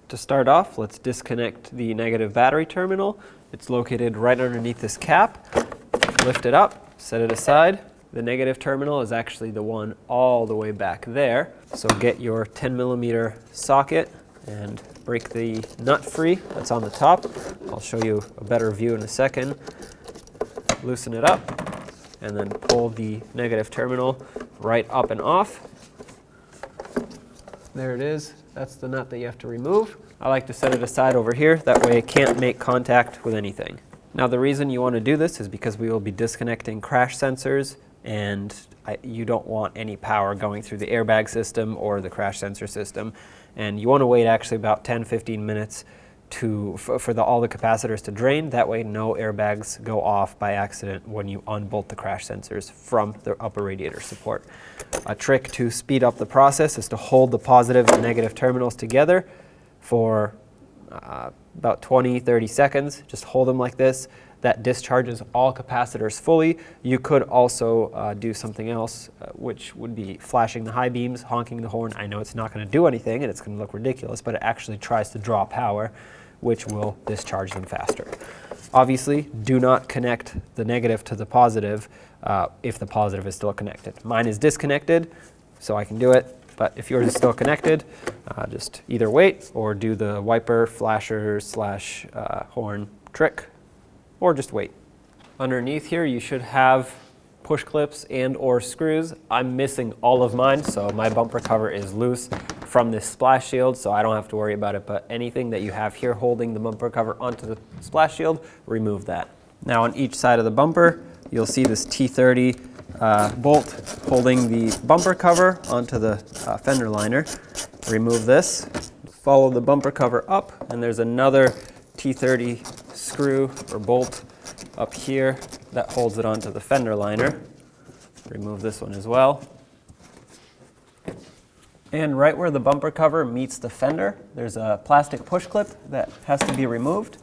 To start off, let's disconnect the negative battery terminal. It's located right underneath this cap. Lift it up, set it aside. The negative terminal is actually the one all the way back there. So get your 10mm socket and break the nut free that's on the top. I'll show you a better view in a second. Loosen it up and then pull the negative terminal right up and off. There it is. That's the nut that you have to remove. I like to set it aside over here. That way it can't make contact with anything. Now the reason you want to do this is because we will be disconnecting crash sensors, and you don't want any power going through the airbag system or the crash sensor system. And you want to wait actually about 10-15 minutes for all the capacitors to drain. That way no airbags go off by accident when you unbolt the crash sensors from the upper radiator support. A trick to speed up the process is to hold the positive and negative terminals together for about 20-30 seconds. Just hold them like this. That discharges all capacitors fully. You could also do something else, which would be flashing the high beams, honking the horn. I know it's not going to do anything and it's going to look ridiculous, but it actually tries to draw power, which will discharge them faster. Obviously, do not connect the negative to the positive if the positive is still connected. Mine is disconnected, so I can do it, but if yours is still connected, just either wait or do the wiper, flasher, / horn trick, or just wait. Underneath here, you should have push clips and or screws. I'm missing all of mine, so my bumper cover is loose from this splash shield, so I don't have to worry about it, but anything that you have here holding the bumper cover onto the splash shield, remove that. Now on each side of the bumper, you'll see this T30 bolt holding the bumper cover onto the fender liner. Remove this, follow the bumper cover up, and there's another T30 screw or bolt up here that holds it onto the fender liner. Remove this one as well. And right where the bumper cover meets the fender, there's a plastic push clip that has to be removed.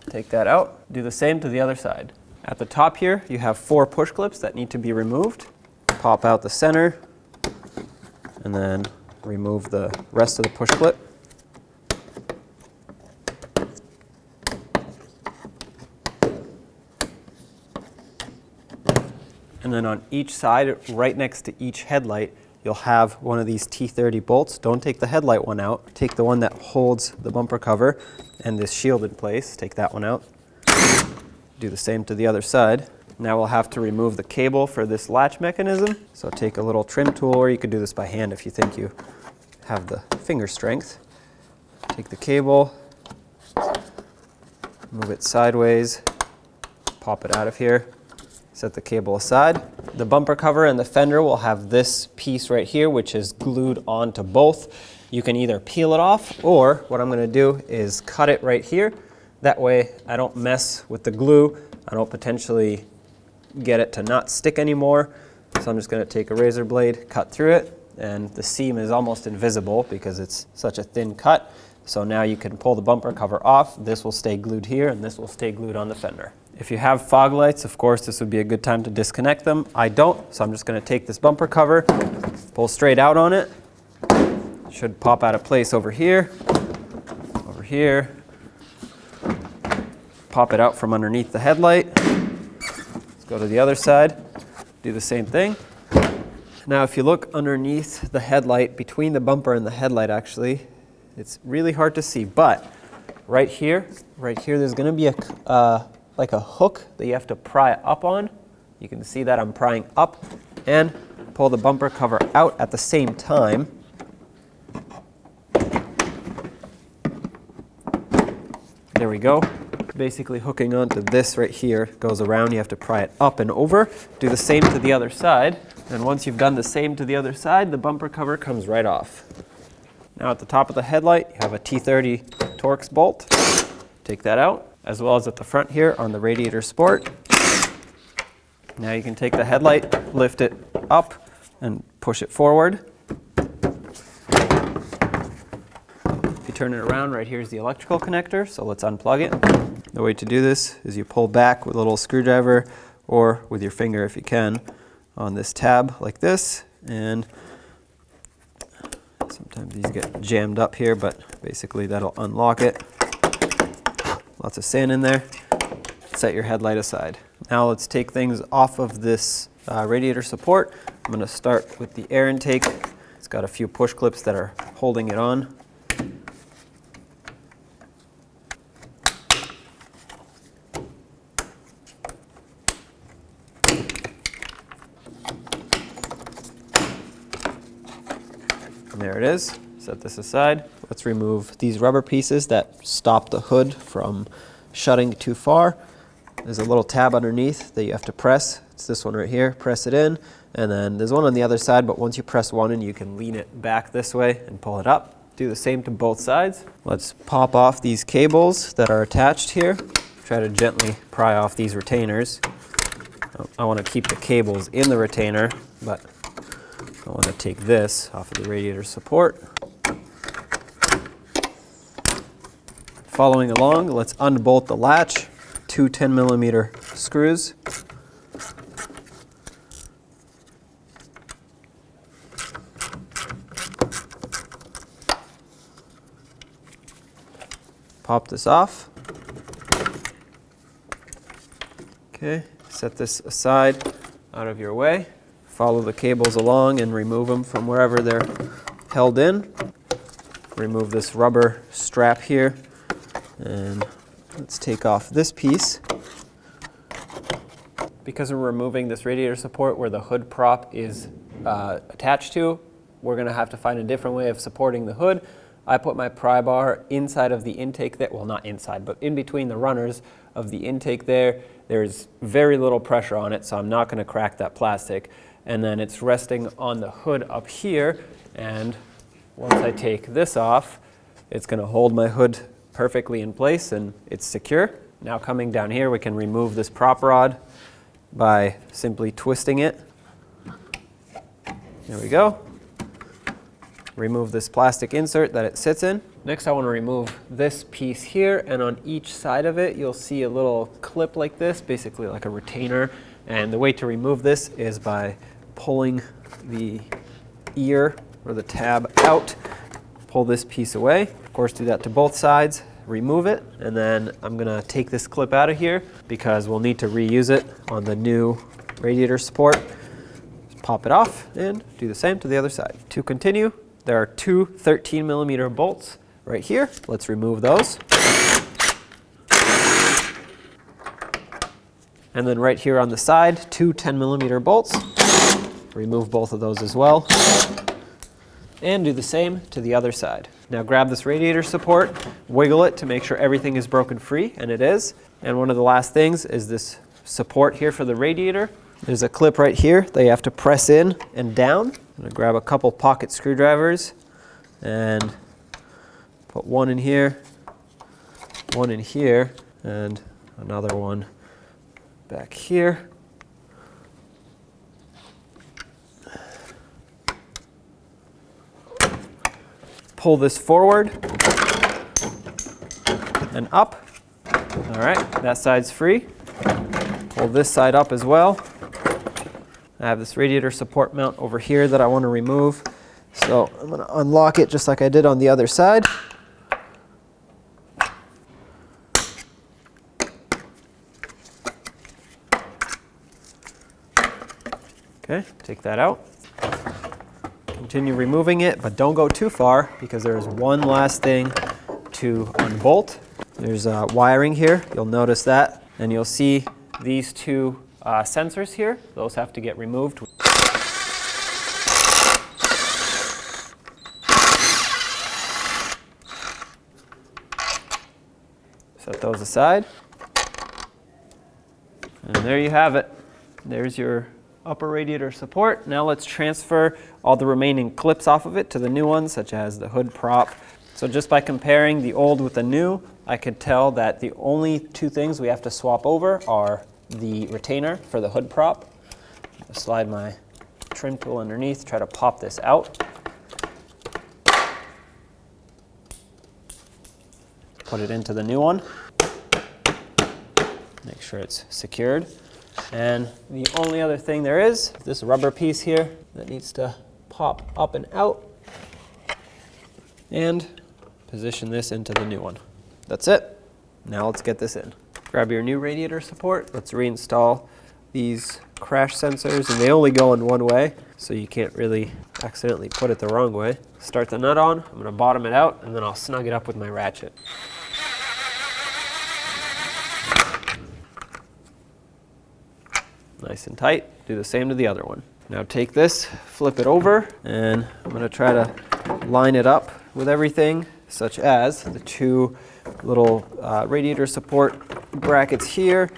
Take that out. Do the same to the other side. At the top here, you have 4 push clips that need to be removed. Pop out the center, and then remove the rest of the push clip. And then on each side, right next to each headlight, you'll have one of these T30 bolts. Don't take the headlight one out. Take the one that holds the bumper cover and this shield in place. Take that one out. Do the same to the other side. Now we'll have to remove the cable for this latch mechanism. So take a little trim tool, or you could do this by hand if you think you have the finger strength. Take the cable, move it sideways, pop it out of here, set the cable aside. The bumper cover and the fender will have this piece right here, which is glued onto both. You can either peel it off, or what I'm going to do is cut it right here. That way I don't mess with the glue. I don't potentially get it to not stick anymore. So I'm just going to take a razor blade, cut through it, and the seam is almost invisible because it's such a thin cut. So now you can pull the bumper cover off. This will stay glued here, and this will stay glued on the fender. If you have fog lights, of course, this would be a good time to disconnect them. I don't, so I'm just going to take this bumper cover, pull straight out on it. Should pop out of place over here, pop it out from underneath the headlight. Let's go to the other side, do the same thing. Now if you look underneath the headlight, between the bumper and the headlight actually, it's really hard to see, but right here there's going to be like a hook that you have to pry up on. You can see that I'm prying up and pull the bumper cover out at the same time. There we go. Basically hooking onto this right here, goes around. You have to pry it up and over. Do the same to the other side. And once you've done the same to the other side, the bumper cover comes right off. Now at the top of the headlight, you have a T30 Torx bolt. Take that out, as well as at the front here on the Radiator Support. Now you can take the headlight, lift it up, and push it forward. If you turn it around, right here is the electrical connector, so let's unplug it. The way to do this is you pull back with a little screwdriver, or with your finger if you can, on this tab like this, and sometimes these get jammed up here, but basically that'll unlock it. Lots of sand in there. Set your headlight aside. Now let's take things off of this radiator support. I'm going to start with the air intake. It's got a few push clips that are holding it on. And there it is. Set this aside. Let's remove these rubber pieces that stop the hood from shutting too far. There's a little tab underneath that you have to press. It's this one right here. Press it in, and then there's one on the other side, but once you press one in, you can lean it back this way and pull it up. Do the same to both sides. Let's pop off these cables that are attached here. Try to gently pry off these retainers. I want to keep the cables in the retainer, but I want to take this off of the radiator support. Following along, let's unbolt the latch. Two 10mm screws. Pop this off. Okay, set this aside out of your way. Follow the cables along and remove them from wherever they're held in. Remove this rubber strap here, and let's take off this piece. Because we're removing this radiator support where the hood prop is attached to, we're going to have to find a different way of supporting the hood. I put my pry bar inside of the intake there, well, not inside, but in between the runners of the intake there. There's very little pressure on it, so I'm not going to crack that plastic. And then it's resting on the hood up here, and once I take this off, it's going to hold my hood perfectly in place and it's secure. Now coming down here, we can remove this prop rod by simply twisting it. There we go. Remove this plastic insert that it sits in. Next, I want to remove this piece here, and on each side of it, you'll see a little clip like this, basically like a retainer. And the way to remove this is by pulling the ear or the tab out. Pull this piece away. Of course, do that to both sides. Remove it, and then I'm gonna take this clip out of here because we'll need to reuse it on the new radiator support. Just pop it off and do the same to the other side. To continue, there are two 13mm bolts right here. Let's remove those. And then right here on the side, two 10mm bolts. Remove both of those as well. And do the same to the other side. Now grab this radiator support, wiggle it to make sure everything is broken free, and it is. And one of the last things is this support here for the radiator. There's a clip right here that you have to press in and down. I'm gonna grab a couple pocket screwdrivers and put one in here, and another one back here. Pull this forward and up. All right, that side's free. Pull this side up as well. I have this radiator support mount over here that I want to remove. So I'm going to unlock it just like I did on the other side. Okay, take that out. Continue removing it, but don't go too far because there's one last thing to unbolt. There's wiring here, you'll notice that, and you'll see these two sensors here. Those have to get removed. Set those aside. And there you have it. There's your upper radiator support. Now let's transfer all the remaining clips off of it to the new ones, such as the hood prop. So just by comparing the old with the new, I could tell that the only two things we have to swap over are the retainer for the hood prop. I'll slide my trim tool underneath, try to pop this out. Put it into the new one. Make sure it's secured. And the only other thing there is this rubber piece here that needs to pop up and out and position this into the new one. That's it. Now let's get this in. Grab your new radiator support. Let's reinstall these crash sensors, and they only go in one way, so you can't really accidentally put it the wrong way. Start the nut on. I'm going to bottom it out, and then I'll snug it up with my ratchet. Nice and tight. Do the same to the other one. Now take this, flip it over, and I'm going to try to line it up with everything, such as the two little radiator support brackets here,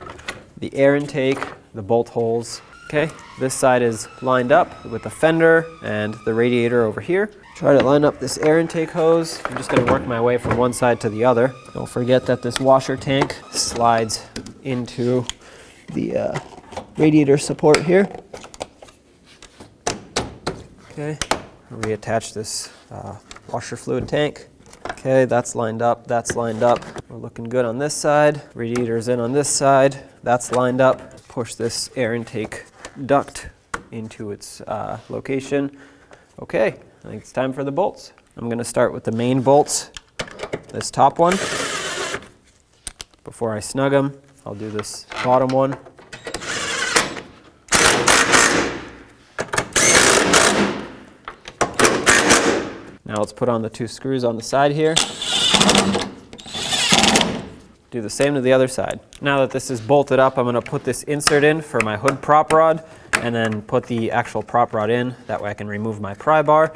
the air intake, the bolt holes. Okay, this side is lined up with the fender and the radiator over here. Try to line up this air intake hose. I'm just going to work my way from one side to the other. Don't forget that this washer tank slides into the radiator support here. Okay, reattach this washer fluid tank. Okay, that's lined up, that's lined up. We're looking good on this side. Radiator's in on this side, that's lined up. Push this air intake duct into its location. Okay, I think it's time for the bolts. I'm going to start with the main bolts, this top one. Before I snug them, I'll do this bottom one. Now let's put on the two screws on the side here. Do the same to the other side. Now that this is bolted up, I'm going to put this insert in for my hood prop rod and then put the actual prop rod in. That way I can remove my pry bar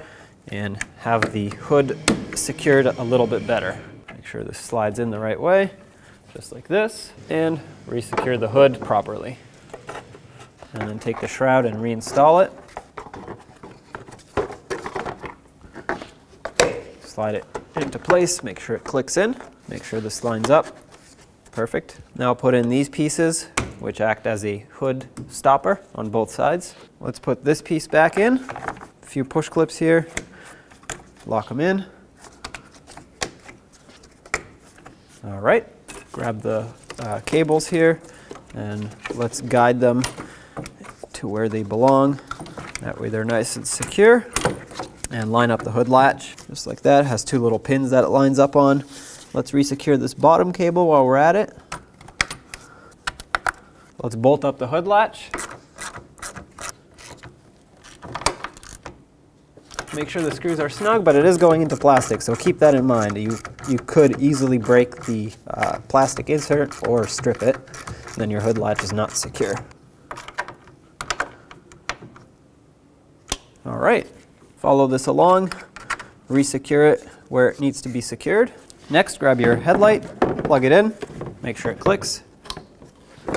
and have the hood secured a little bit better. Make sure this slides in the right way, just like this, and resecure the hood properly. And then take the shroud and reinstall it. Slide it into place, make sure it clicks in, make sure this lines up. Perfect. Now I'll put in these pieces, which act as a hood stopper on both sides. Let's put this piece back in. A few push clips here. Lock them in. All right. Grab the cables here and let's guide them to where they belong. That way they're nice and secure. And line up the hood latch just like that. It has two little pins that it lines up on. Let's resecure this bottom cable while we're at it. Let's bolt up the hood latch. Make sure the screws are snug, but it is going into plastic, so keep that in mind. You could easily break the plastic insert or strip it, then your hood latch is not secure. All right. Follow this along, resecure it where it needs to be secured. Next, grab your headlight, plug it in, make sure it clicks,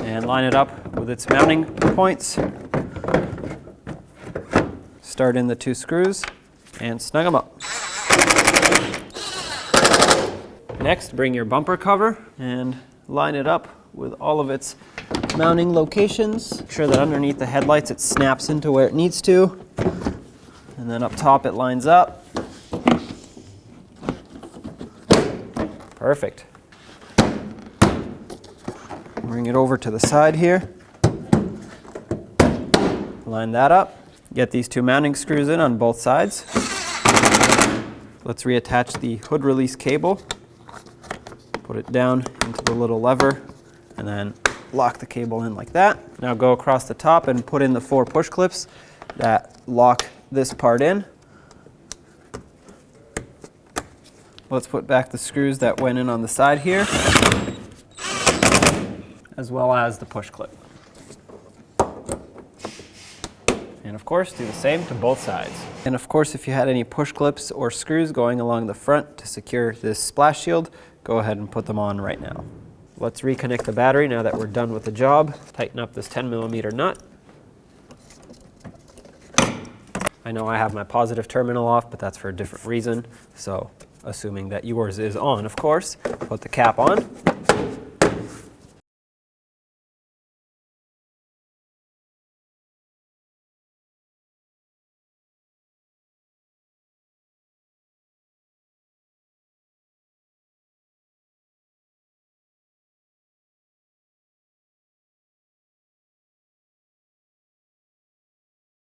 and line it up with its mounting points. Start in the two screws and snug them up. Next, bring your bumper cover and line it up with all of its mounting locations. Make sure that underneath the headlights it snaps into where it needs to. And then up top it lines up. Perfect. Bring it over to the side here. Line that up. Get these two mounting screws in on both sides. Let's reattach the hood release cable. Put it down into the little lever and then lock the cable in like that. Now go across the top and put in the 4 push clips that lock this part in. Let's put back the screws that went in on the side here, as well as the push clip. And of course, do the same to both sides. And of course, if you had any push clips or screws going along the front to secure this splash shield, go ahead and put them on right now. Let's reconnect the battery now that we're done with the job. Tighten up this 10mm nut. I know I have my positive terminal off, but that's for a different reason. So assuming that yours is on, of course, put the cap on.